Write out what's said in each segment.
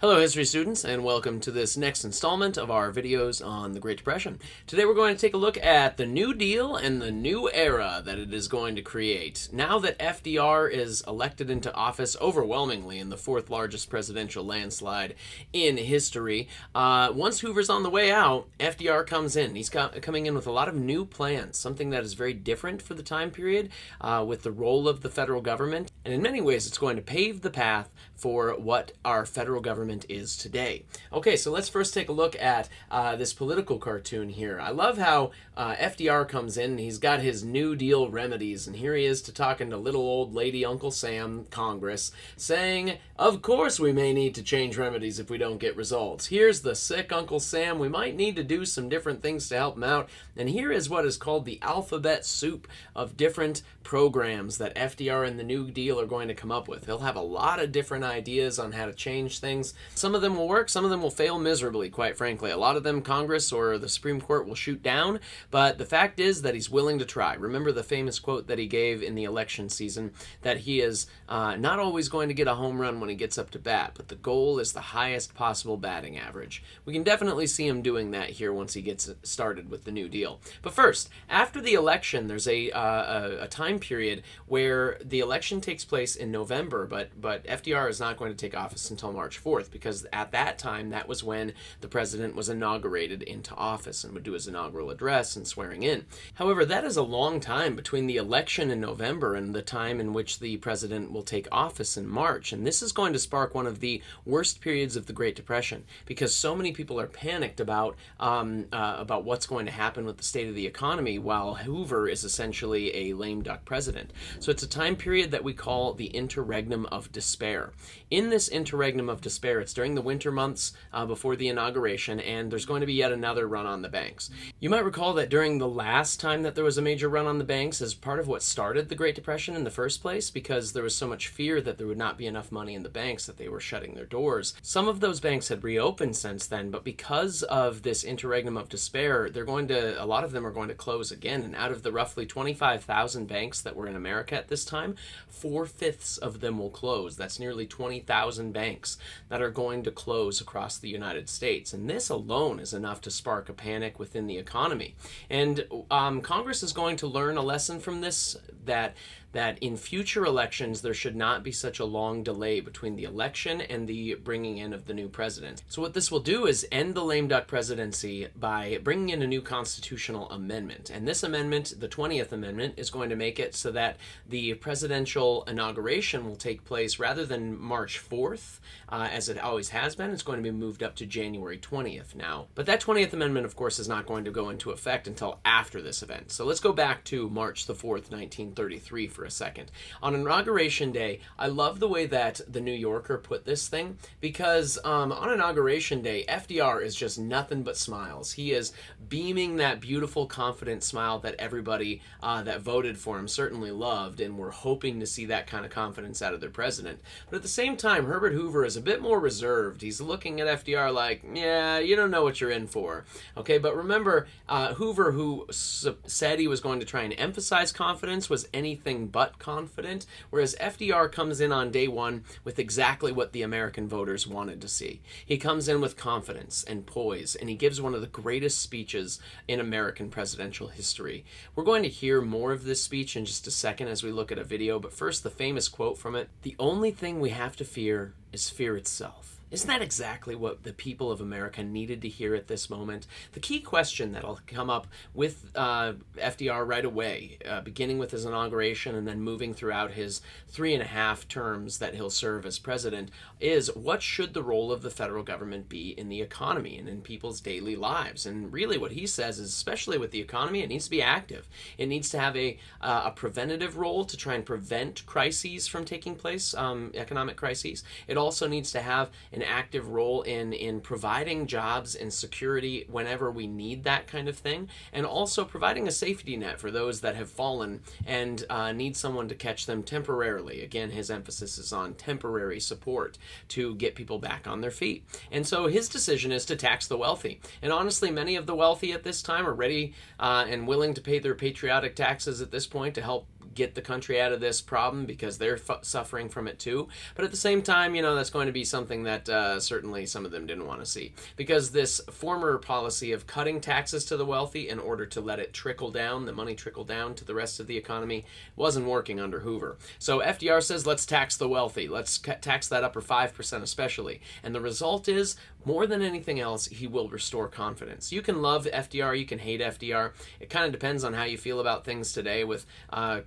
Hello history students, and welcome to this next installment of our videos on the Great Depression. Today we're going to take a look at the New Deal and the new era that it is going to create. Now that FDR is elected into office overwhelmingly in the fourth largest presidential landslide in history, once Hoover's on the way out, FDR comes in. He's coming in with a lot of new plans, something that is very different for the time period with the role of the federal government, and in many ways it's going to pave the path for what our federal government is today. Okay, so let's first take a look at this political cartoon here. I love how FDR comes in and he's got his New Deal remedies, and here he is talking to little old lady Uncle Sam, Congress, saying, of course we may need to change remedies if we don't get results. Here's the sick Uncle Sam. We might need to do some different things to help him out, and here is what is called the alphabet soup of different programs that FDR and the New Deal are going to come up with. He'll have a lot of different ideas on how to change things. Some of them will work, some of them will fail miserably, quite frankly. A lot of them Congress or the Supreme Court will shoot down, but the fact is that he's willing to try. Remember the famous quote that he gave in the election season, that he is not always going to get a home run when he gets up to bat, but the goal is the highest possible batting average. We can definitely see him doing that here once he gets started with the New Deal. But first, after the election, there's a time period where the election takes place in November, but FDR is not going to take office until March 4th, because at that time, that was when the president was inaugurated into office and would do his inaugural address and swearing in. However, that is a long time between the election in November and the time in which the president will take office in March, and this is going to spark one of the worst periods of the Great Depression, because so many people are panicked about what's going to happen with the state of the economy, while Hoover is essentially a lame duck president. So it's a time period that we call the interregnum of despair. In this interregnum of despair, it's during the winter months before the inauguration, and there's going to be yet another run on the banks. You might recall that during the last time that there was a major run on the banks as part of what started the Great Depression in the first place, because there was so much fear that there would not be enough money in the banks that they were shutting their doors. Some of those banks had reopened since then, but because of this interregnum of despair, a lot of them are going to close again, and out of the roughly 25,000 banks that were in America at this time, 4/5 of them will close. That's nearly 20,000 banks that are going to close across the United States, and this alone is enough to spark a panic within the economy. And Congress is going to learn a lesson from this, that in future elections there should not be such a long delay between the election and the bringing in of the new president. So what this will do is end the lame duck presidency by bringing in a new constitutional amendment. And this amendment, the 20th Amendment, is going to make it so that the presidential inauguration will take place rather than March 4th, as it always has been. It's going to be moved up to January 20th now. But that 20th Amendment, of course, is not going to go into effect until after this event. So let's go back to March the 4th, 1933 for a second. On Inauguration Day, I love the way that the New Yorker put this thing, because on Inauguration Day, FDR is just nothing but smiles. He is beaming that beautiful, confident smile that everybody that voted for him certainly loved, and were hoping to see that kind of confidence out of their president. But at the same time, Herbert Hoover is a bit more reserved. He's looking at FDR like, yeah, you don't know what you're in for. Okay, but remember, Hoover, who said he was going to try and emphasize confidence, was anything but confident, whereas FDR comes in on day one with exactly what the American voters wanted to see. He comes in with confidence and poise, and he gives one of the greatest speeches in American presidential history. We're going to hear more of this speech in just a second as we look at a video, but first the famous quote from it: "The only thing we have to fear is fear itself." Isn't that exactly what the people of America needed to hear at this moment? The key question that'll come up with FDR right away, beginning with his inauguration and then moving throughout his 3.5 terms that he'll serve as president, is what should the role of the federal government be in the economy and in people's daily lives? And really what he says is, especially with the economy, it needs to be active. It needs to have a preventative role to try and prevent crises from taking place, economic crises. It also needs to have an active role in providing jobs and security whenever we need that kind of thing, and also providing a safety net for those that have fallen and need someone to catch them temporarily. Again, his emphasis is on temporary support to get people back on their feet. And so his decision is to tax the wealthy. And honestly, many of the wealthy at this time are ready and willing to pay their patriotic taxes at this point to help get the country out of this problem because they're suffering from it too. But at the same time, that's going to be something that certainly some of them didn't want to see, because this former policy of cutting taxes to the wealthy in order to let it trickle down, the money trickle down to the rest of the economy, wasn't working under Hoover. So FDR says, let's tax the wealthy. Let's tax that upper 5% especially. And the result is, more than anything else, he will restore confidence. You can love FDR, you can hate FDR. It kind of depends on how you feel about things today with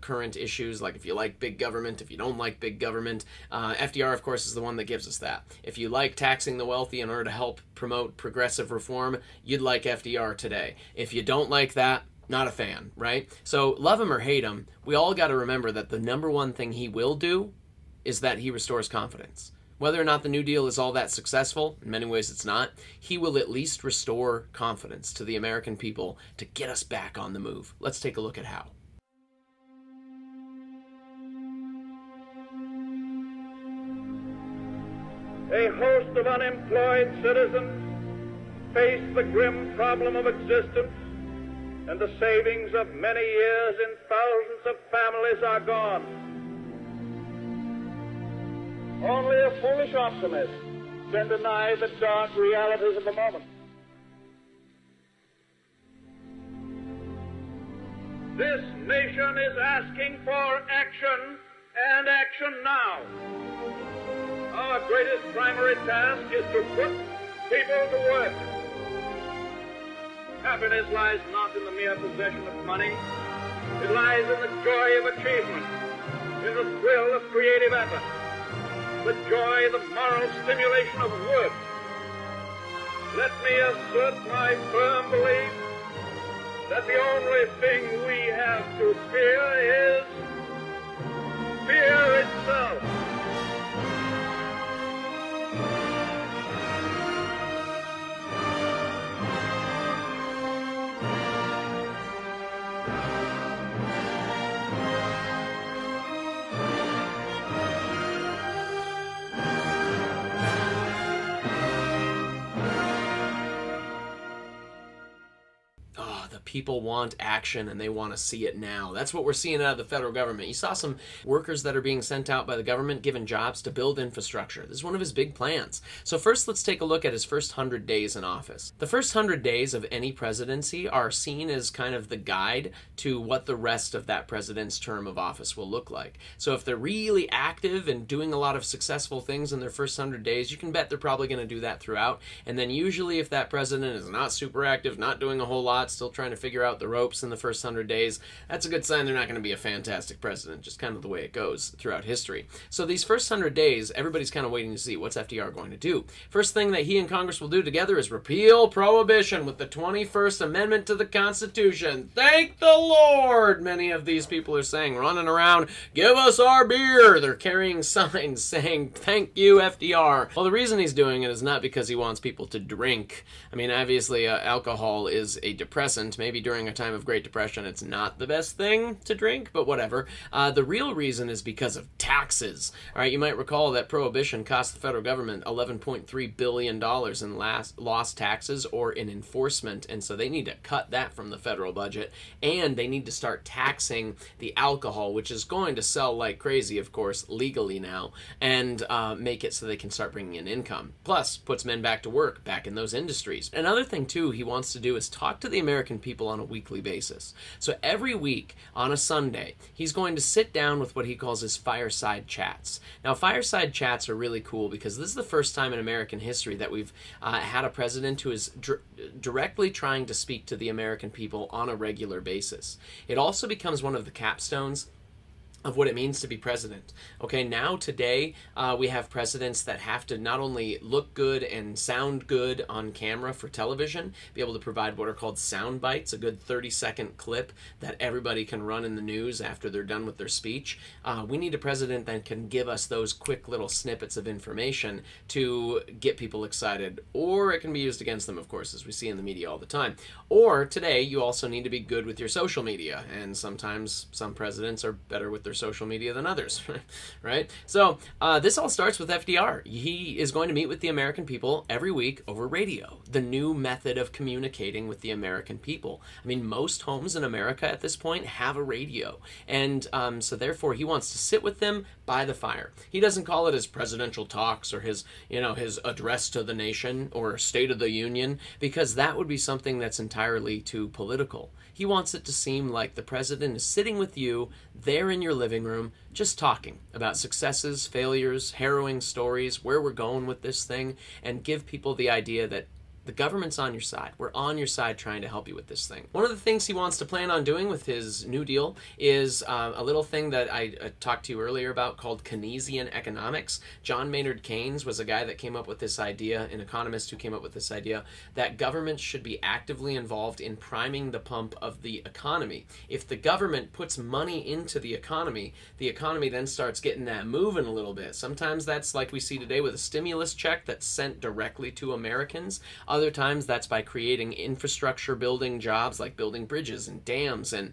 current issues, like if you like big government, if you don't like big government. FDR, of course, is the one that gives us that. If you like taxing the wealthy in order to help promote progressive reform, you'd like FDR today. If you don't like that, not a fan, right? So love him or hate him, we all got to remember that the number one thing he will do is that he restores confidence. Whether or not the New Deal is all that successful, in many ways it's not, he will at least restore confidence to the American people to get us back on the move. Let's take a look at how. A host of unemployed citizens face the grim problem of existence, and the savings of many years in thousands of families are gone. Only a foolish optimist can deny the dark realities of the moment. This nation is asking for action, and action now. Our greatest primary task is to put people to work. Happiness lies not in the mere possession of money. It lies in the joy of achievement, in the thrill of creative effort, the joy, the moral stimulation of work. Let me assert my firm belief that the only thing we have to fear is fear itself. People want action and they want to see it now. That's what we're seeing out of the federal government. You saw some workers that are being sent out by the government given jobs to build infrastructure. This is one of his big plans. So first, let's take a look at his first 100 days in office. The first 100 days of any presidency are seen as kind of the guide to what the rest of that president's term of office will look like. So if they're really active and doing a lot of successful things in their first 100 days, you can bet they're probably going to do that throughout. And then usually if that president is not super active, not doing a whole lot, still trying to figure out the ropes in the first 100 days, that's a good sign they're not going to be a fantastic president, just kind of the way it goes throughout history. So these first 100 days, everybody's kind of waiting to see what's FDR going to do. First thing that he and Congress will do together is repeal prohibition with the 21st Amendment to the Constitution. Thank the Lord, many of these people are saying, running around, give us our beer. They're carrying signs saying, thank you, FDR. Well, the reason he's doing it is not because he wants people to drink. I mean, obviously, alcohol is a depressant. Maybe during a time of Great Depression, it's not the best thing to drink, but whatever. The real reason is because of taxes. All right, you might recall that Prohibition cost the federal government $11.3 billion in lost taxes or in enforcement, and so they need to cut that from the federal budget, and they need to start taxing the alcohol, which is going to sell like crazy, of course, legally now, and make it so they can start bringing in income. Plus, puts men back to work, back in those industries. Another thing, too, he wants to do is talk to the American people on a weekly basis. So every week on a Sunday, he's going to sit down with what he calls his fireside chats. Now, fireside chats are really cool because this is the first time in American history that we've had a president who is directly trying to speak to the American people on a regular basis. It also becomes one of the capstones of what it means to be president. Okay, now today we have presidents that have to not only look good and sound good on camera for television, be able to provide what are called sound bites, a good 30-second clip that everybody can run in the news after they're done with their speech. We need a president that can give us those quick little snippets of information to get people excited, or it can be used against them, of course, as we see in the media all the time. Or today, you also need to be good with your social media, and sometimes some presidents are better with their their social media than others, right? So this all starts with FDR. He is going to meet with the American people every week over radio, the new method of communicating with the American people. I mean, most homes in America at this point have a radio, and so therefore he wants to sit with them by the fire. He doesn't call it his presidential talks or his address to the nation or State of the Union, because that would be something that's entirely too political. He wants it to seem like the president is sitting with you there in your living room, just talking about successes, failures, harrowing stories, where we're going with this thing, and give people the idea that the government's on your side. We're on your side trying to help you with this thing. One of the things he wants to plan on doing with his New Deal is a little thing that I talked to you earlier about called Keynesian economics. John Maynard Keynes was a guy that came up with this idea, an economist who came up with this idea, that government should be actively involved in priming the pump of the economy. If the government puts money into the economy then starts getting that moving a little bit. Sometimes that's like we see today with a stimulus check that's sent directly to Americans. Other times that's by creating infrastructure building jobs like building bridges and dams and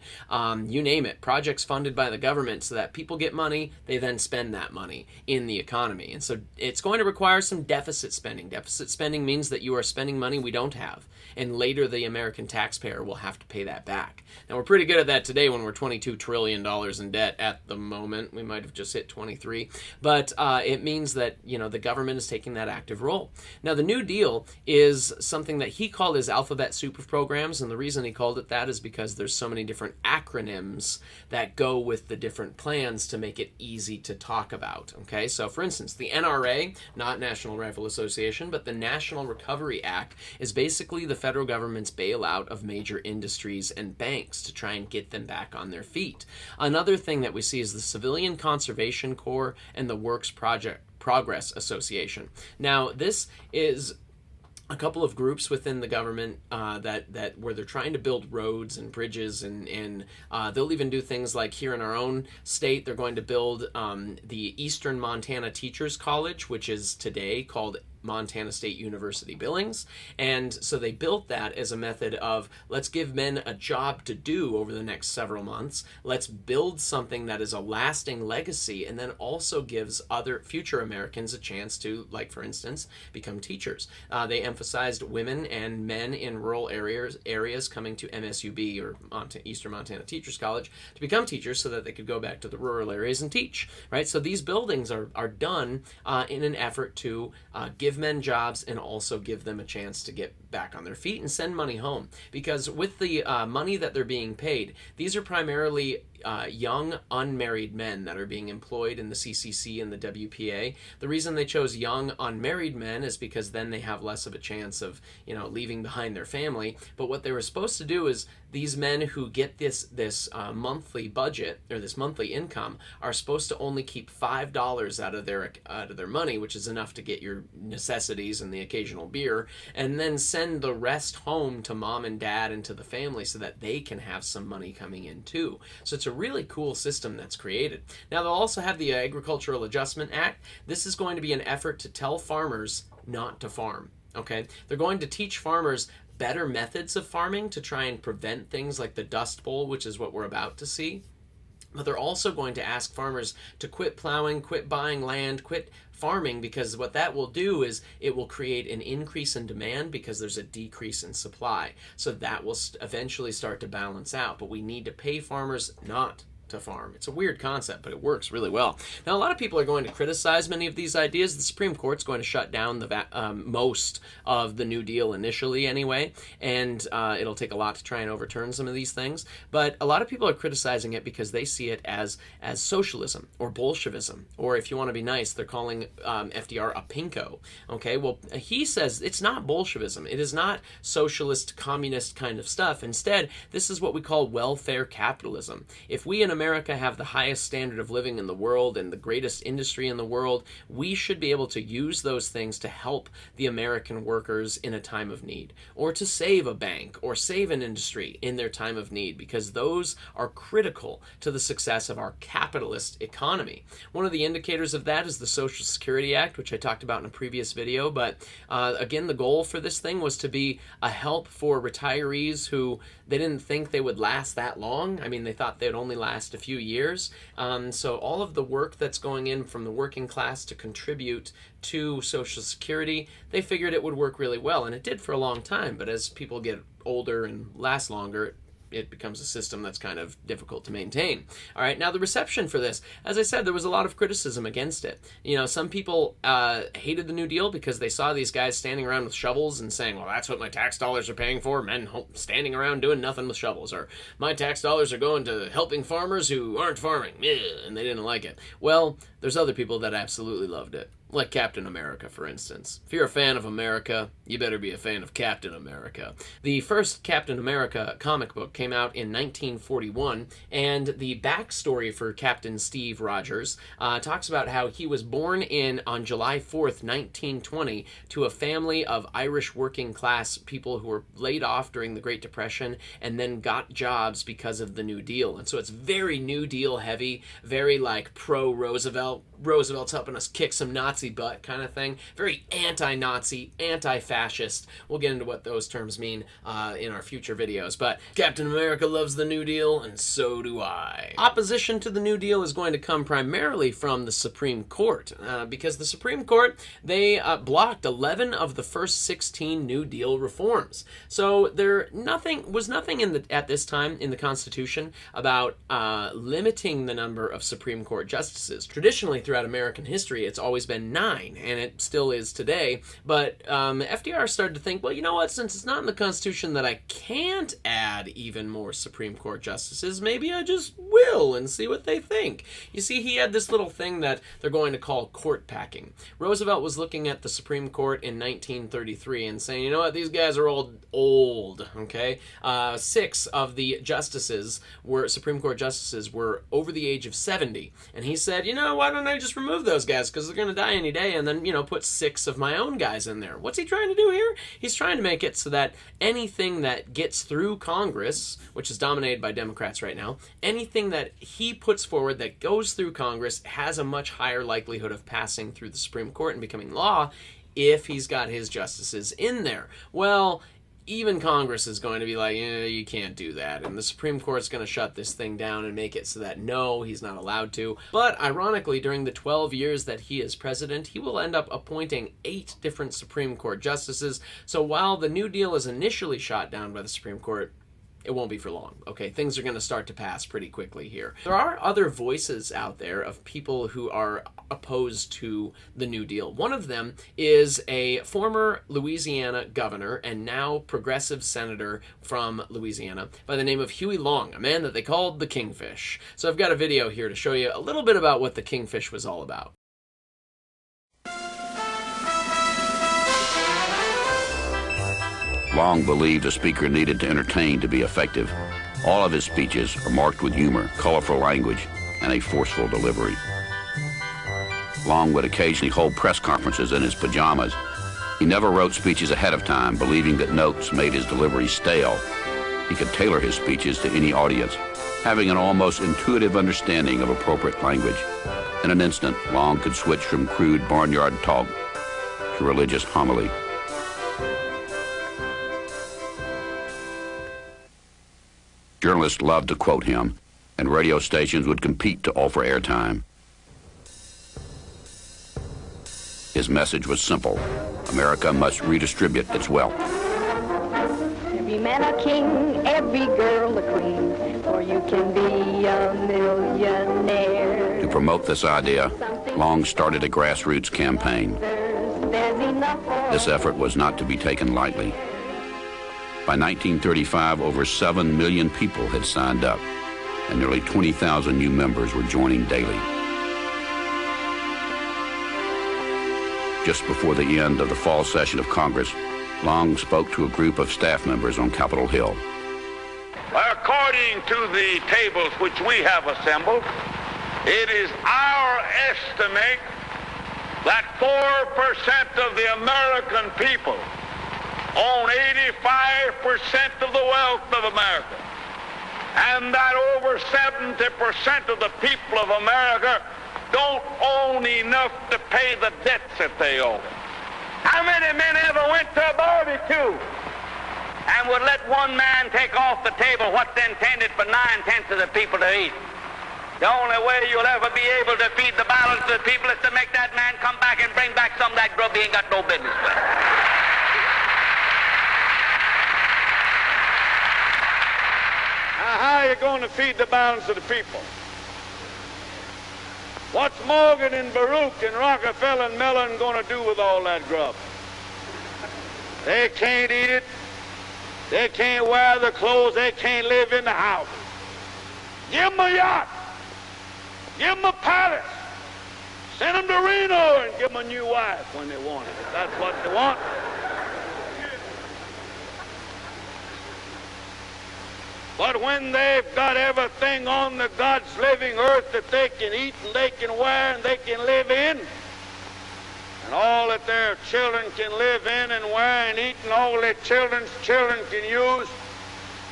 you name it, projects funded by the government so that people get money, they then spend that money in the economy. And so it's going to require some deficit spending. Deficit spending means that you are spending money we don't have, and later the American taxpayer will have to pay that back. Now we're pretty good at that today when we're $22 trillion in debt at the moment. We might have just hit 23, but it means that the government is taking that active role. Now the New Deal is something that he called his alphabet soup of programs, and the reason he called it that is because there's so many different acronyms that go with the different plans to make it easy to talk about. Okay, so for instance, the NRA, not National Rifle Association, but the National Recovery Act, is basically the federal government's bailout of major industries and banks to try and get them back on their feet. Another thing that we see is the Civilian Conservation Corps and the Works Progress Association. Now, this is a couple of groups within the government that where they're trying to build roads and bridges, and they'll even do things like here in our own state, they're going to build the Eastern Montana Teachers College, which is today called Montana State University Billings. And so they built that as a method of, let's give men a job to do over the next several months. Let's build something that is a lasting legacy and then also gives other future Americans a chance to, like for instance, become teachers. They emphasized women and men in rural areas coming to MSUB, or Eastern Montana Teachers College, to become teachers so that they could go back to the rural areas and teach, right? So these buildings are done in an effort to give men jobs and also give them a chance to get back on their feet and send money home. Because with the money that they're being paid, these are primarily young unmarried men that are being employed in the CCC and the WPA. The reason they chose young unmarried men is because then they have less of a chance of leaving behind their family. But what they were supposed to do is these men who get this monthly budget or this monthly income are supposed to only keep $5 out of their money, which is enough to get your necessities and the occasional beer, and then send the rest home to mom and dad and to the family so that they can have some money coming in too. So it's a really cool system that's created. Now they'll also have the Agricultural Adjustment Act. This is going to be an effort to tell farmers not to farm. Okay, they're going to teach farmers better methods of farming to try and prevent things like the Dust Bowl, which is what we're about to see. But they're also going to ask farmers to quit plowing, quit buying land, quit farming, because what that will do is it will create an increase in demand because there's a decrease in supply. So that will eventually start to balance out. But we need to pay farmers not to farm. It's a weird concept, but it works really well. Now, a lot of people are going to criticize many of these ideas. The Supreme Court's going to shut down the most of the New Deal initially anyway, and it'll take a lot to try and overturn some of these things. But a lot of people are criticizing it because they see it as socialism or Bolshevism, or if you want to be nice, they're calling FDR a pinko. Okay, well, he says it's not Bolshevism. It is not socialist, communist kind of stuff. Instead, this is what we call welfare capitalism. If we in America have the highest standard of living in the world and the greatest industry in the world, we should be able to use those things to help the American workers in a time of need, or to save a bank or save an industry in their time of need, because those are critical to the success of our capitalist economy. One of the indicators of that is the Social Security Act, which I talked about in a previous video, but again, the goal for this thing was to be a help for retirees who they didn't think they would last that long. I mean, they thought they would only last just a few years. So all of the work that's going in from the working class to contribute to Social Security, they figured it would work really well, and it did for a long time. But as people get older and last longer, it becomes a system that's kind of difficult to maintain. All right, now the reception for this, as I said, there was a lot of criticism against it. You know, some people hated the New Deal because they saw these guys standing around with shovels and saying, well, that's what my tax dollars are paying for, men standing around doing nothing with shovels, or my tax dollars are going to helping farmers who aren't farming, and they didn't like it. Well, there's other people that absolutely loved it. Like Captain America, for instance. If you're a fan of America, you better be a fan of Captain America. The first Captain America comic book came out in 1941, and the backstory for Captain Steve Rogers talks about how he was born on July 4th, 1920, to a family of Irish working class people who were laid off during the Great Depression and then got jobs because of the New Deal. And so it's very New Deal heavy, very like pro-Roosevelt. Roosevelt's helping us kick some Nazi butt kind of thing. Very anti-Nazi, anti-fascist. We'll get into what those terms mean in our future videos. But Captain America loves the New Deal, and so do I. Opposition to the New Deal is going to come primarily from the Supreme Court, because the Supreme Court, they blocked 11 of the first 16 New Deal reforms. So there was nothing at this time in the Constitution about limiting the number of Supreme Court justices. Traditionally, throughout American history, it's always been 9, and it still is today. But FDR started to think, well, you know what, since it's not in the Constitution that I can't add even more Supreme Court justices, maybe I just will and see what they think. You see, he had this little thing that they're going to call court packing. Roosevelt was looking at the Supreme Court in 1933 and saying, you know what, these guys are old, okay? 6 of the Supreme Court justices were over the age of 70, and he said, you know, why don't I just remove those guys, because they're going to die any day, and then, you know, put 6 of my own guys in there. What's he trying to do here? He's trying to make it so that anything that gets through Congress, which is dominated by Democrats right now, anything that he puts forward that goes through Congress has a much higher likelihood of passing through the Supreme Court and becoming law if he's got his justices in there. Well, even Congress is going to be like, you can't do that. And the Supreme Court's going to shut this thing down and make it so that, no, he's not allowed to. But ironically, during the 12 years that he is president, he will end up appointing 8 different Supreme Court justices. So while the New Deal is initially shot down by the Supreme Court, it won't be for long. Okay, things are going to start to pass pretty quickly here. There are other voices out there of people who are opposed to the New Deal. One of them is a former Louisiana governor and now progressive senator from Louisiana by the name of Huey Long, a man that they called the Kingfish. So I've got a video here to show you a little bit about what the Kingfish was all about. Long believed a speaker needed to entertain to be effective. All of his speeches are marked with humor, colorful language, and a forceful delivery. Long would occasionally hold press conferences in his pajamas. He never wrote speeches ahead of time, believing that notes made his delivery stale. He could tailor his speeches to any audience, having an almost intuitive understanding of appropriate language. In an instant, Long could switch from crude barnyard talk to religious homily. Journalists loved to quote him, and radio stations would compete to offer airtime. His message was simple. America must redistribute its wealth. Every man a king, every girl a queen, or you can be a millionaire. To promote this idea, Long started a grassroots campaign. This effort was not to be taken lightly. By 1935, over 7 million people had signed up, and nearly 20,000 new members were joining daily. Just before the end of the fall session of Congress, Long spoke to a group of staff members on Capitol Hill. According to the tables which we have assembled, it is our estimate that 4% of the American people own 85% of the wealth of America, and that over 70% of the people of America don't own enough to pay the debts that they owe. How many men ever went to a barbecue and would let one man take off the table what's intended for 9/10 of the people to eat? The only way you'll ever be able to feed the balance of the people is to make that man come back and bring back some of that grub he ain't got no business with. Now, how are you going to feed the balance of the people? What's Morgan and Baruch and Rockefeller and Mellon going to do with all that grub? They can't eat it. They can't wear the clothes. They can't live in the house. Give them a yacht. Give them a palace. Send them to Reno and give them a new wife when they want it. If that's what they want. But when they've got everything on the God's living earth that they can eat and they can wear and they can live in, and all that their children can live in and wear and eat and all their children's children can use,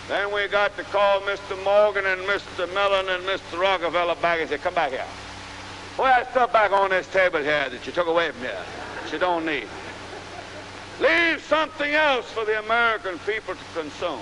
then we got to call Mr. Morgan and Mr. Mellon and Mr. Rockefeller back and say, come back here. Put that stuff back on this table here that you took away from here, that you don't need. Leave something else for the American people to consume.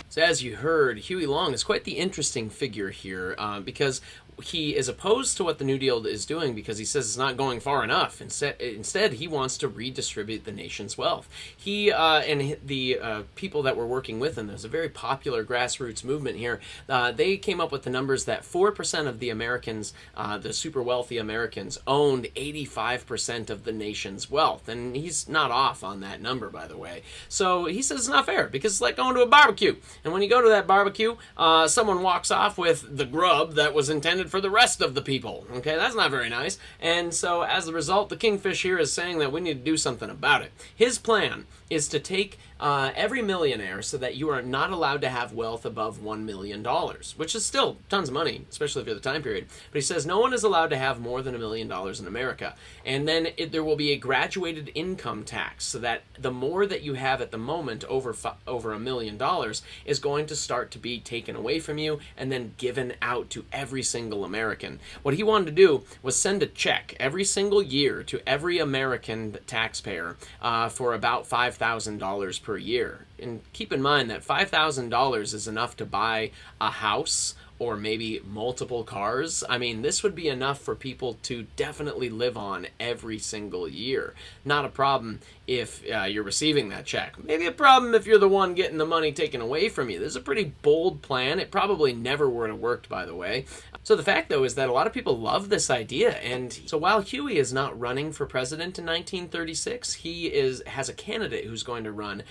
So as you heard, Huey Long is quite the interesting figure here because he is opposed to what the New Deal is doing because he says it's not going far enough. Instead, he wants to redistribute the nation's wealth. He and the people that were working with him, there's a very popular grassroots movement here. They came up with the numbers that 4% of the Americans, the super wealthy Americans, owned 85% of the nation's wealth. And he's not off on that number, by the way. So he says it's not fair because it's like going to a barbecue. And when you go to that barbecue, someone walks off with the grub that was intended for the rest of the people. Okay, that's not very nice. And so as a result, the Kingfish here is saying that we need to do something about it. His plan is to take every millionaire so that you are not allowed to have wealth above $1 million, which is still tons of money, especially for the time period. But he says no one is allowed to have more than $1 million in America. And then there will be a graduated income tax so that the more that you have at the moment, over $1 million, is going to start to be taken away from you and then given out to every single American. What he wanted to do was send a check every single year to every American taxpayer for about $5,000 per year. And keep in mind that $5,000 is enough to buy a house or maybe multiple cars. I mean, this would be enough for people to definitely live on every single year. Not a problem if you're receiving that check. Maybe a problem if you're the one getting the money taken away from you. This is a pretty bold plan. It probably never would have worked, by the way. So the fact, though, is that a lot of people love this idea. And so while Huey is not running for president in 1936, he has a candidate who's going to run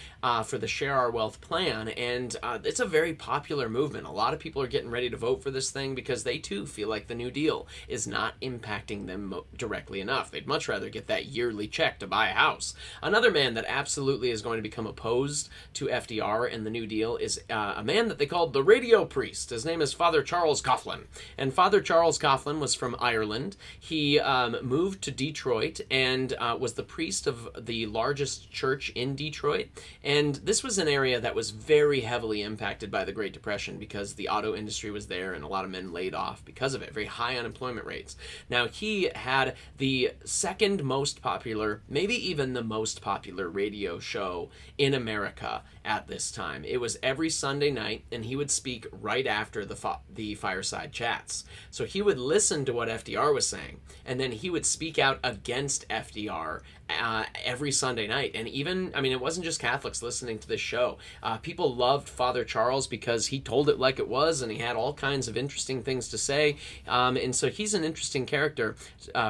for the Share Our Wealth plan. And it's a very popular movement. A lot of people are getting ready to vote for this thing because they, too, feel like the New Deal is not impacting them directly enough. They'd much rather get that yearly check to buy a house. Another man that absolutely is going to become opposed to FDR and the New Deal is a man that they called the radio priest. His name is Father Charles Coughlin. And Father Charles Coughlin was from Ireland. He moved to Detroit and was the priest of the largest church in Detroit. And this was an area that was very heavily impacted by the Great Depression because the auto industry was there and a lot of men laid off because of it. Very high unemployment rates. Now, he had the second most popular, maybe even the most popular radio show in America at this time. It was every Sunday night, and he would speak right after the fireside chats. So he would listen to what FDR was saying, and then he would speak out against FDR every Sunday night. And even, I mean, it wasn't just Catholics listening to this show. People loved Father Charles because he told it like it was, and he had all kinds of interesting things to say. And so he's an interesting character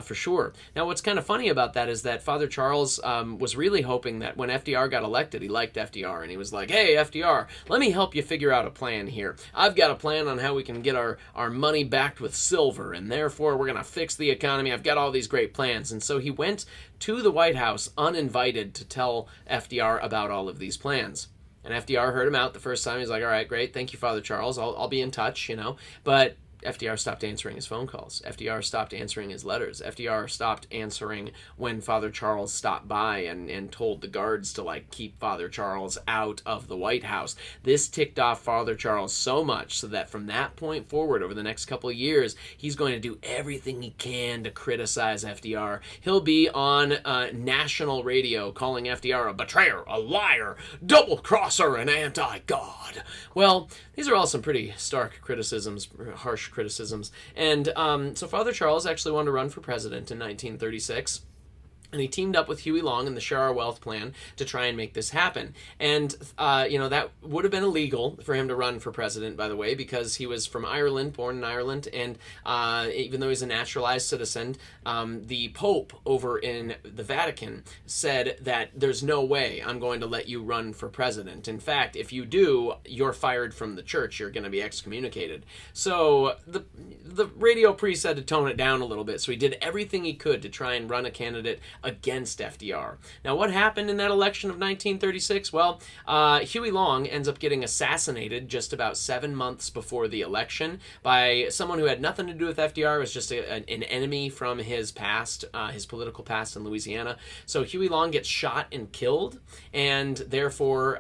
for sure. Now, what's kind of funny about that is that Father Charles was really hoping that when FDR got elected, he liked FDR, and he was like, hey, FDR, let me help you figure out a plan here. I've got a plan on how we can get our money backed with silver, and therefore we're going to fix the economy. I've got all these great plans. And so he went to the White House uninvited to tell FDR about all of these plans. And FDR heard him out the first time. He's like, all right, great. Thank you, Father Charles. I'll be in touch, But FDR stopped answering his phone calls. FDR stopped answering his letters. FDR stopped answering when Father Charles stopped by and told the guards to, keep Father Charles out of the White House. This ticked off Father Charles so much so that from that point forward, over the next couple of years, he's going to do everything he can to criticize FDR. He'll be on national radio calling FDR a betrayer, a liar, double-crosser, and anti-God. Well, these are all some pretty stark criticisms, harsh harsh criticisms. And so Father Charles actually wanted to run for president in 1936. And he teamed up with Huey Long and the Share Our Wealth plan to try and make this happen. And, that would have been illegal for him to run for president, by the way, because he was from Ireland, born in Ireland. And even though he's a naturalized citizen, the Pope over in the Vatican said that there's no way I'm going to let you run for president. In fact, if you do, you're fired from the church. You're going to be excommunicated. So the radio priest had to tone it down a little bit. So he did everything he could to try and run a candidate against FDR. Now, what happened in that election of 1936? Well, Huey Long ends up getting assassinated just about 7 months before the election by someone who had nothing to do with FDR. Was just an enemy from his past, his political past in Louisiana. So Huey Long gets shot and killed, and therefore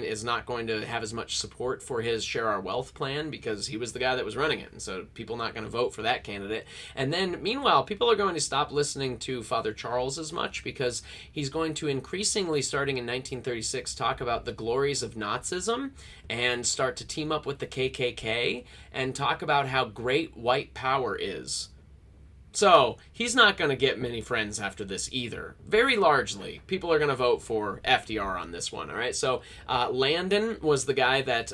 is not going to have as much support for his Share Our Wealth plan because he was the guy that was running it, and so people not going to vote for that candidate. And then, meanwhile, people are going to stop listening to Father Charles as much because he's going to increasingly, starting in 1936, talk about the glories of Nazism and start to team up with the KKK and talk about how great white power is. So he's not going to get many friends after this either. Very largely, people are going to vote for FDR on this one. All right. So Landon was the guy that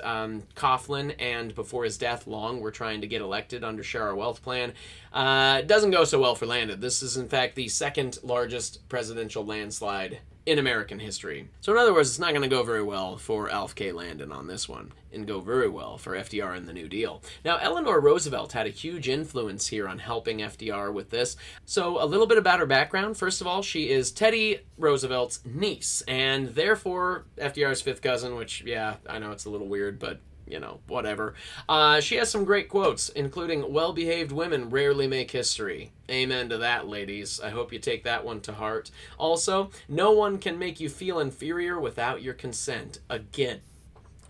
Coughlin and before his death, Long were trying to get elected under Share Our Wealth plan. It doesn't go so well for Landon. This is in fact the second largest presidential landslide in American history. So in other words, it's not going to go very well for Alf K. Landon on this one, and go very well for FDR and the New Deal. Now, Eleanor Roosevelt had a huge influence here on helping FDR with this. So a little bit about her background. First of all, she is Teddy Roosevelt's niece, and therefore FDR's fifth cousin, which, yeah, I know it's a little weird, but whatever. She has some great quotes, including, "Well-behaved women rarely make history." Amen to that, ladies. I hope you take that one to heart. Also, "No one can make you feel inferior without your consent." Again,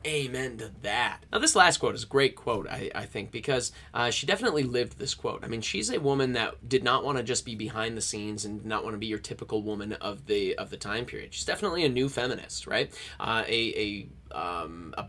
amen to that. Now, this last quote is a great quote, I think, because she definitely lived this quote. I mean, she's a woman that did not want to just be behind the scenes and did not want to be your typical woman of the time period. She's definitely a new feminist, right? A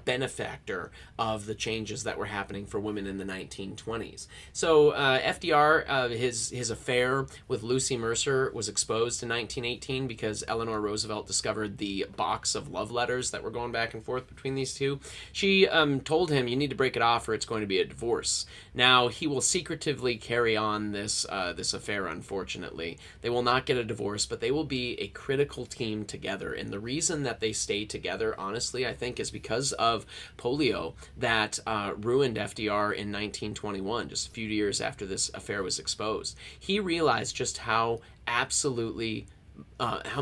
benefactor of the changes that were happening for women in the 1920s. So FDR, his affair with Lucy Mercer was exposed in 1918 because Eleanor Roosevelt discovered the box of love letters that were going back and forth between these two. She told him, "You need to break it off or it's going to be a divorce." Now, he will secretively carry on this affair, unfortunately. They will not get a divorce, but they will be a critical team together. And the reason that they stay together, honestly, I think, is because of polio that ruined FDR in 1921, just a few years after this affair was exposed. He realized just how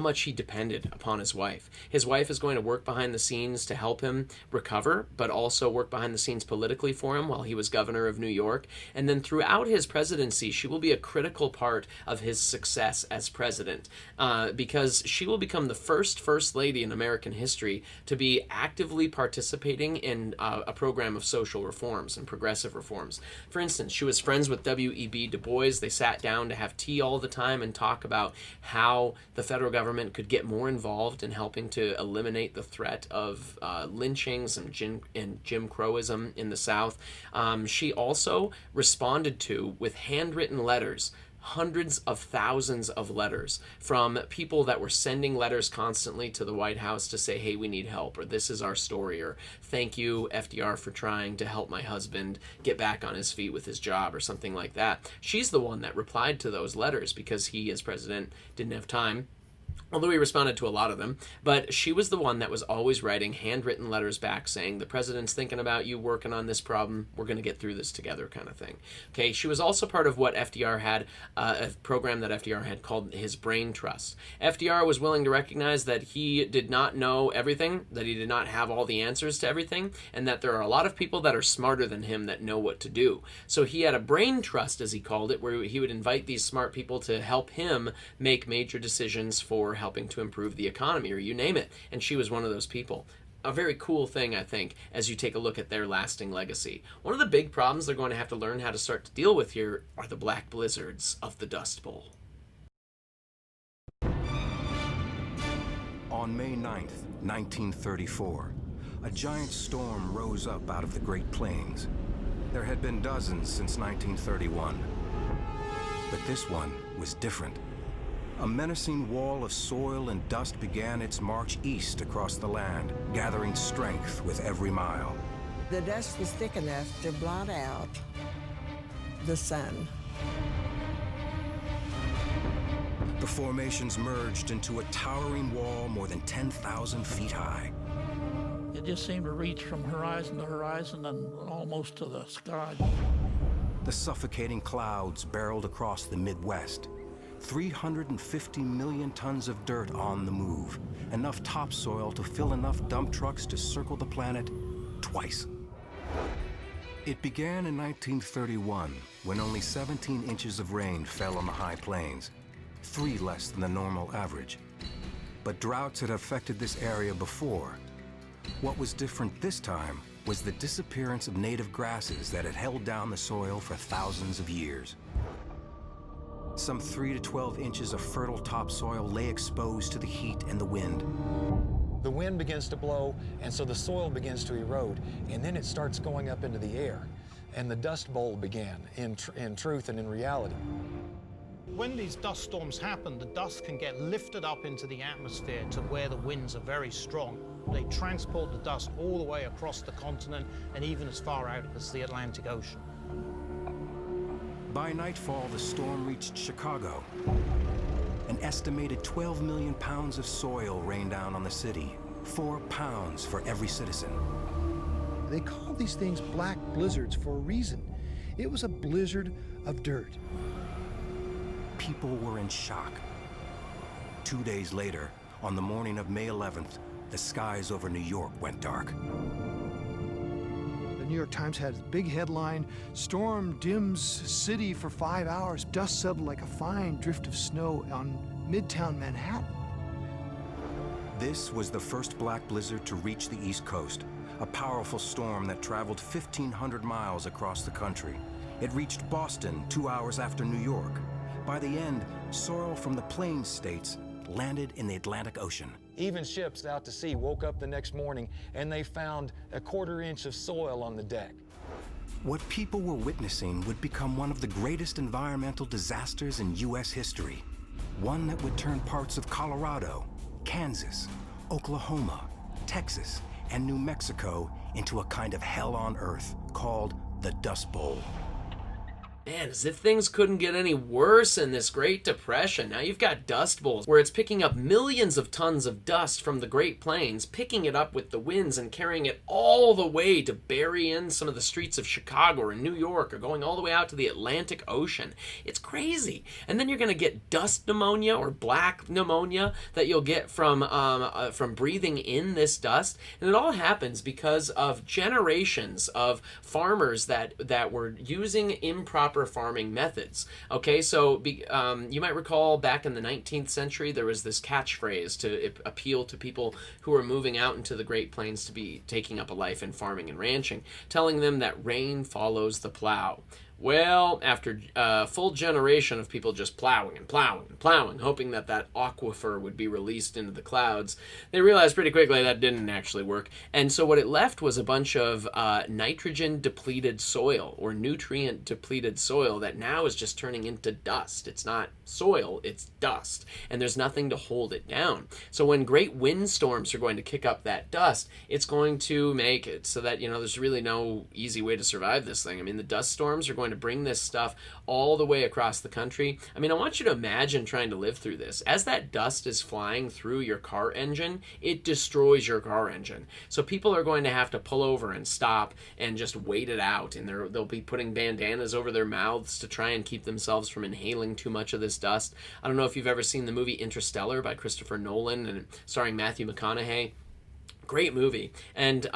much he depended upon his wife. His wife is going to work behind the scenes to help him recover, but also work behind the scenes politically for him while he was governor of New York. And then throughout his presidency, she will be a critical part of his success as president because she will become the first lady in American history to be actively participating in a program of social reforms and progressive reforms. For instance, she was friends with W.E.B. Du Bois. They sat down to have tea all the time and talk about how the federal government could get more involved in helping to eliminate the threat of lynchings and Jim Crowism in the South. She also responded to, with handwritten letters, hundreds of thousands of letters from people that were sending letters constantly to the White House to say, "Hey, we need help," or "This is our story," or "Thank you, FDR, for trying to help my husband get back on his feet with his job," or something like that. She's the one that replied to those letters because he, as president, didn't have time. Although he responded to a lot of them, but she was the one that was always writing handwritten letters back saying, "The president's thinking about you, working on this problem. We're going to get through this together," kind of thing. Okay, she was also part of what FDR had, a program that FDR had called his Brain Trust. FDR was willing to recognize that he did not know everything, that he did not have all the answers to everything, and that there are a lot of people that are smarter than him that know what to do. So he had a brain trust, as he called it, where he would invite these smart people to help him make major decisions for helping to improve the economy, or you name it, and she was one of those people. A very cool thing, I think, as you take a look at their lasting legacy. One of the big problems they're going to have to learn how to start to deal with here are the black blizzards of the Dust Bowl. On May 9th, 1934, a giant storm rose up out of the Great Plains. There had been dozens since 1931. But this one was different. A menacing wall of soil and dust began its march east across the land, gathering strength with every mile. The dust was thick enough to blot out the sun. The formations merged into a towering wall more than 10,000 feet high. It just seemed to reach from horizon to horizon and almost to the sky. The suffocating clouds barreled across the Midwest. 350 million tons of dirt on the move, enough topsoil to fill enough dump trucks to circle the planet twice. It began in 1931, when only 17 inches of rain fell on the high plains, 3 less than the normal average. But droughts had affected this area before. What was different this time was the disappearance of native grasses that had held down the soil for thousands of years. Some 3 to 12 inches of fertile topsoil lay exposed to the heat and the wind. The wind begins to blow, and so the soil begins to erode, and then it starts going up into the air. And the Dust Bowl began, in truth and in reality. When these dust storms happen, the dust can get lifted up into the atmosphere to where the winds are very strong. They transport the dust all the way across the continent and even as far out as the Atlantic Ocean. By nightfall, the storm reached Chicago. An estimated 12 million pounds of soil rained down on the city, 4 pounds for every citizen. They call these things black blizzards for a reason. It was a blizzard of dirt. People were in shock. 2 days later, on the morning of May 11th, the skies over New York went dark. The New York Times had a big headline, "Storm dims city for 5 hours. Dust settled like a fine drift of snow on Midtown Manhattan." This was the first black blizzard to reach the East Coast, a powerful storm that traveled 1,500 miles across the country. It reached Boston 2 hours after New York. By the end, soil from the Plains states landed in the Atlantic Ocean. Even ships out to sea woke up the next morning and they found a 1/4 inch of soil on the deck. What people were witnessing would become one of the greatest environmental disasters in U.S. history. One that would turn parts of Colorado, Kansas, Oklahoma, Texas, and New Mexico into a kind of hell on earth called the Dust Bowl. Man, as if things couldn't get any worse in this Great Depression. Now you've got dust bowls where it's picking up millions of tons of dust from the Great Plains, picking it up with the winds and carrying it all the way to bury in some of the streets of Chicago or New York or going all the way out to the Atlantic Ocean. It's crazy. And then you're going to get dust pneumonia or black pneumonia that you'll get from breathing in this dust. And it all happens because of generations of farmers that were using improper farming methods. Okay, so you might recall back in the 19th century, there was this catchphrase to appeal to people who were moving out into the Great Plains to be taking up a life in farming and ranching, telling them that rain follows the plow. Well, after a full generation of people just plowing and plowing and plowing, hoping that aquifer would be released into the clouds, they realized pretty quickly that didn't actually work. And so what it left was a bunch of nitrogen-depleted soil or nutrient-depleted soil that now is just turning into dust. It's not soil, it's dust. And there's nothing to hold it down. So when great windstorms are going to kick up that dust, it's going to make it so that, there's really no easy way to survive this thing. I mean, the dust storms are going to bring this stuff all the way across the country. I mean, I want you to imagine trying to live through this. As that dust is flying through your car engine, it destroys your car engine. So people are going to have to pull over and stop and just wait it out. And they'll be putting bandanas over their mouths to try and keep themselves from inhaling too much of this dust. I don't know if you've ever seen the movie Interstellar by Christopher Nolan and starring Matthew McConaughey. Great movie. And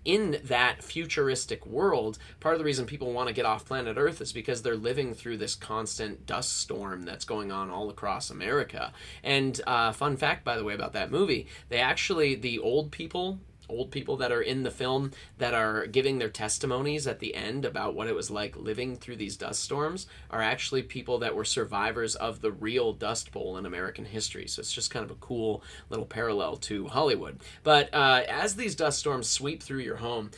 in that futuristic world, part of the reason people want to get off planet Earth is because they're living through this constant dust storm that's going on all across America. And fun fact, by the way, about that movie, the old people old people that are in the film that are giving their testimonies at the end about what it was like living through these dust storms are actually people that were survivors of the real Dust Bowl in American history. So it's just kind of a cool little parallel to Hollywood. But as these dust storms sweep through your home,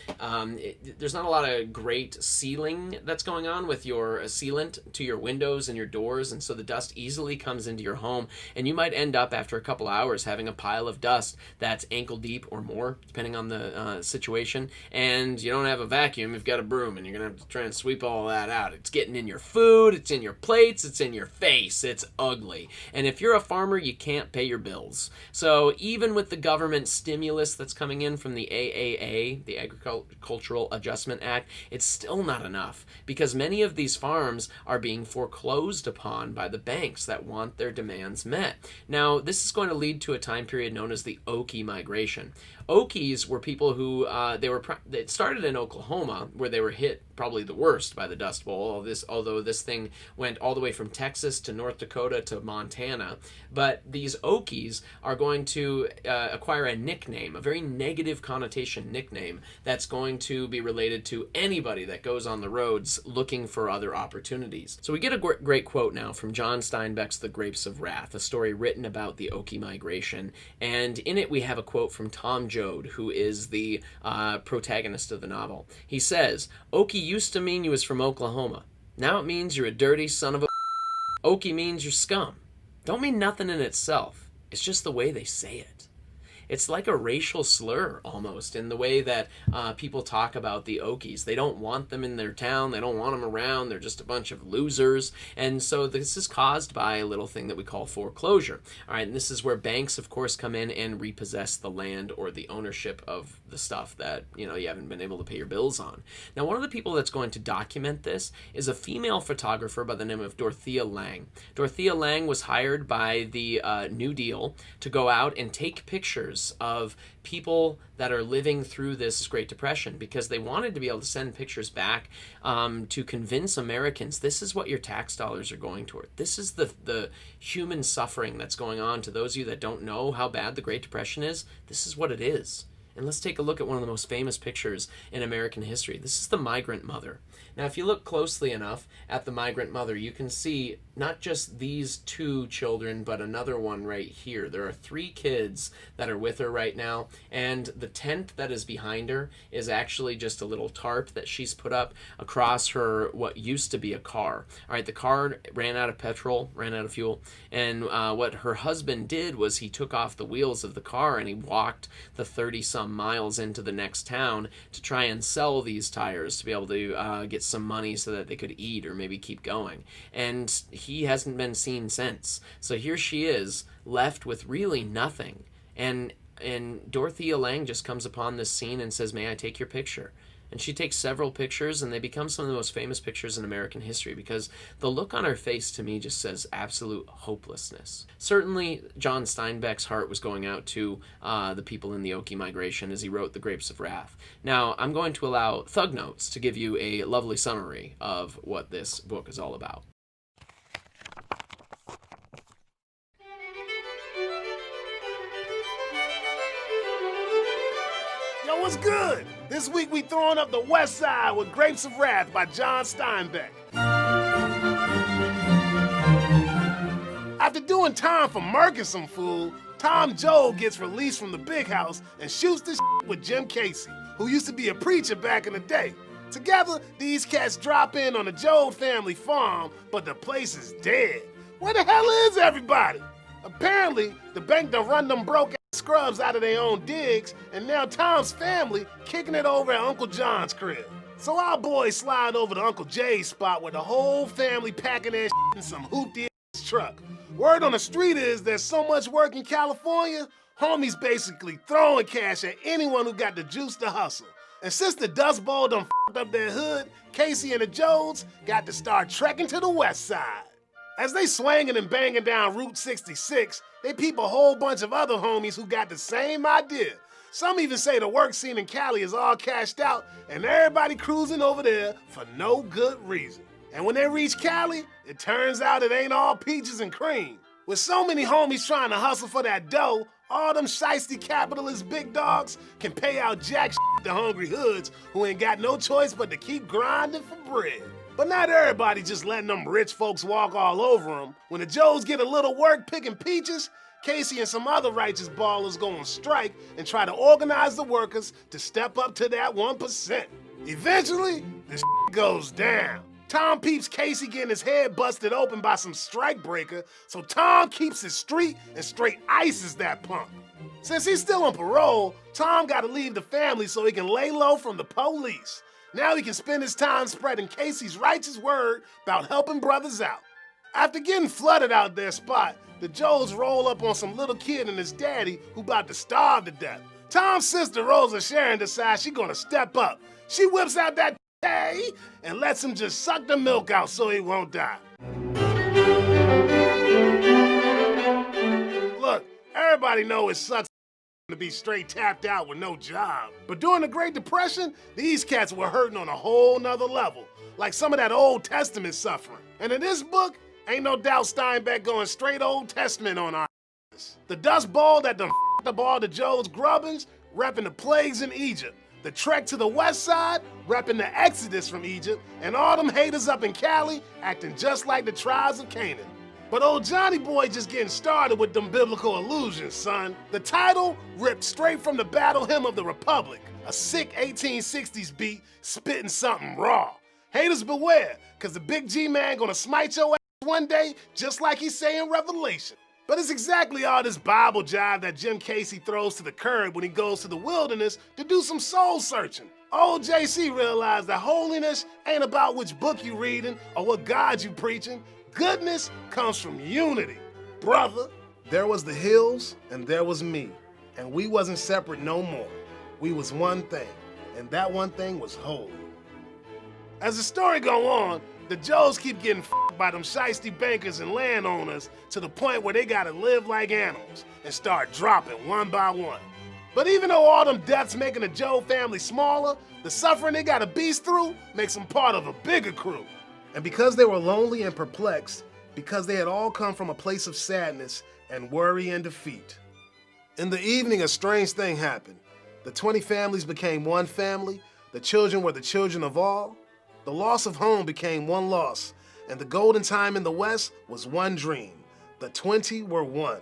there's not a lot of great sealing that's going on with your sealant to your windows and your doors, and so the dust easily comes into your home, and you might end up after a couple hours having a pile of dust that's ankle deep or more, depending on the situation, and you don't have a vacuum, you've got a broom, and you're going to have to try and sweep all that out. It's getting in your food, it's in your plates, it's in your face, it's ugly. And if you're a farmer, you can't pay your bills. So even with the government stimulus that's coming in from the AAA, the Agricultural Adjustment Act, it's still not enough, because many of these farms are being foreclosed upon by the banks that want their demands met. Now, this is going to lead to a time period known as the Okie migration. Okies were people who it started in Oklahoma, where they were hit probably the worst by the Dust Bowl. Although this thing went all the way from Texas to North Dakota to Montana. But these Okies are going to acquire a nickname, a very negative connotation nickname that's going to be related to anybody that goes on the roads looking for other opportunities. So we get a great quote now from John Steinbeck's The Grapes of Wrath, a story written about the Okie migration. And in it we have a quote from Tom Joad, who is the protagonist of the novel. He says, "Okie used to mean you was from Oklahoma. Now it means you're a dirty son of a Okie means you're scum. Don't mean nothing in itself. It's just the way they say it." It's like a racial slur almost in the way that people talk about the Okies. They don't want them in their town. They don't want them around. They're just a bunch of losers. And so this is caused by a little thing that we call foreclosure. All right, and this is where banks, of course, come in and repossess the land or the ownership of the stuff that you haven't been able to pay your bills on. Now, one of the people that's going to document this is a female photographer by the name of Dorothea Lange. Dorothea Lange was hired by the New Deal to go out and take pictures of people that are living through this Great Depression, because they wanted to be able to send pictures back to convince Americans this is what your tax dollars are going toward. This is the human suffering that's going on. To those of you that don't know how bad the Great Depression is, this is what it is. And let's take a look at one of the most famous pictures in American history. This is the migrant mother. Now, if you look closely enough at the migrant mother, you can see not just these two children, but another one right here. There are 3 kids that are with her right now, and the tent that is behind her is actually just a little tarp that she's put up across her what used to be a car. All right, the car ran out of petrol, ran out of fuel, and what her husband did was he took off the wheels of the car and he walked the 30-some miles into the next town to try and sell these tires to be able to get some money so that they could eat or maybe keep going. And he hasn't been seen since. So here she is, left with really nothing. And Dorothea Lange just comes upon this scene and says, "May I take your picture?" And she takes several pictures, and they become some of the most famous pictures in American history because the look on her face to me just says absolute hopelessness. Certainly, John Steinbeck's heart was going out to the people in the Okie migration as he wrote The Grapes of Wrath. Now, I'm going to allow Thug Notes to give you a lovely summary of what this book is all about. Yo, what's good? This week we throwing up the West Side with Grapes of Wrath by John Steinbeck. After doing time for murking some fool, Tom Joad gets released from the big house and shoots the shit with Jim Casey, who used to be a preacher back in the day. Together, these cats drop in on the Joad family farm, but the place is dead. Where the hell is everybody? Apparently, the bank done run them broke scrubs out of their own digs, and now Tom's family kicking it over at Uncle John's crib. So our boys slide over to Uncle Jay's spot with the whole family packing their shit in some hoopty-ass truck. Word on the street is there's so much work in California, homies basically throwing cash at anyone who got the juice to hustle. And since the Dust Bowl done f***ed up their hood, Casey and the Joads got to start trekking to the west side. As they swanging and banging down Route 66, they peep a whole bunch of other homies who got the same idea. Some even say the work scene in Cali is all cashed out and everybody cruising over there for no good reason. And when they reach Cali, it turns out it ain't all peaches and cream. With so many homies trying to hustle for that dough, All them shiesty capitalist big dogs can pay out jack to hungry hoods who ain't got no choice but to keep grinding for bread. But not everybody just letting them rich folks walk all over them. When the Joes get a little work picking peaches, Casey and some other righteous ballers go on strike and try to organize the workers to step up to that 1%. Eventually, this goes down. Tom peeps Casey getting his head busted open by some strike breaker, so Tom keeps his street and straight ices that punk. Since he's still on parole, Tom gotta leave the family so he can lay low from the police. Now he can spend his time spreading Casey's righteous word about helping brothers out. After getting flooded out their spot, the Joes roll up on some little kid and his daddy who about to starve to death. Tom's sister Rosa Sharon decides she gonna step up. She whips out that and lets him just suck the milk out so he won't die. Look, everybody know it sucks to be straight tapped out with no job. But during the Great Depression, these cats were hurting on a whole nother level, like some of that Old Testament suffering. And in this book, ain't no doubt Steinbeck going straight Old Testament on our ass. The Dust Bowl that done f***ed up all the Joe's grubbins, repping the plagues in Egypt. The trek to the west side, repping the exodus from Egypt, and all them haters up in Cali acting just like the tribes of Canaan. But old Johnny Boy just getting started with them biblical illusions, son. The title ripped straight from the Battle Hymn of the Republic, a sick 1860s beat spitting something raw. Haters beware, cause the big G-man gonna smite your ass one day just like he say in Revelation. But it's exactly all this Bible jive that Jim Casey throws to the curb when he goes to the wilderness to do some soul searching. Old JC realized that holiness ain't about which book you reading or what God you preaching. Goodness comes from unity, brother. There was the hills and there was me, and we wasn't separate no more. We was one thing, and that one thing was holy. As the story go on, the Joes keep getting f***ed by them shiesty bankers and landowners to the point where they gotta live like animals and start dropping one by one. But even though all them deaths making the Joe family smaller, the suffering they gotta beast through makes them part of a bigger crew. And because they were lonely and perplexed, because they had all come from a place of sadness and worry and defeat. In the evening, a strange thing happened. The 20 families became one family, the children were the children of all. The loss of home became one loss, and the golden time in the West was one dream. The 20 were one.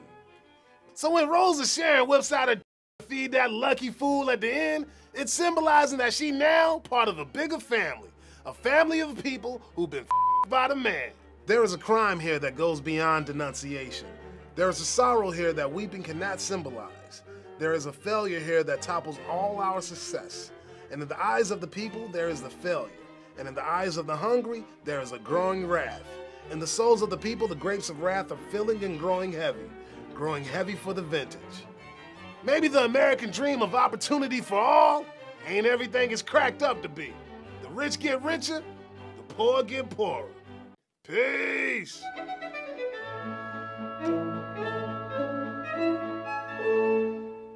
So when Rosa Sharon whips out her to feed that lucky fool at the end, it's symbolizing that she now part of a bigger family, a family of people who've been by the man. There is a crime here that goes beyond denunciation. There is a sorrow here that weeping cannot symbolize. There is a failure here that topples all our success. And in the eyes of the people, there is the failure. And in the eyes of the hungry, there is a growing wrath. In the souls of the people, the grapes of wrath are filling and growing heavy for the vintage. Maybe the American dream of opportunity for all ain't everything it's cracked up to be. The rich get richer, the poor get poorer. Peace.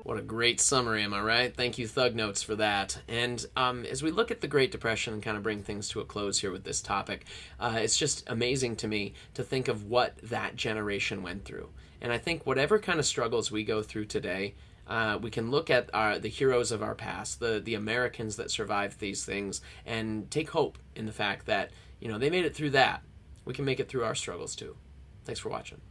What a great summary, am I right? Thank you, Thug Notes, for that. And as we look at the Great Depression and kind of bring things to a close here with this topic, it's just amazing to me to think of what that generation went through. And I think whatever kind of struggles we go through today, we can look at the heroes of our past, the Americans that survived these things, and take hope in the fact that, they made it through that. We can make it through our struggles too. Thanks for watching.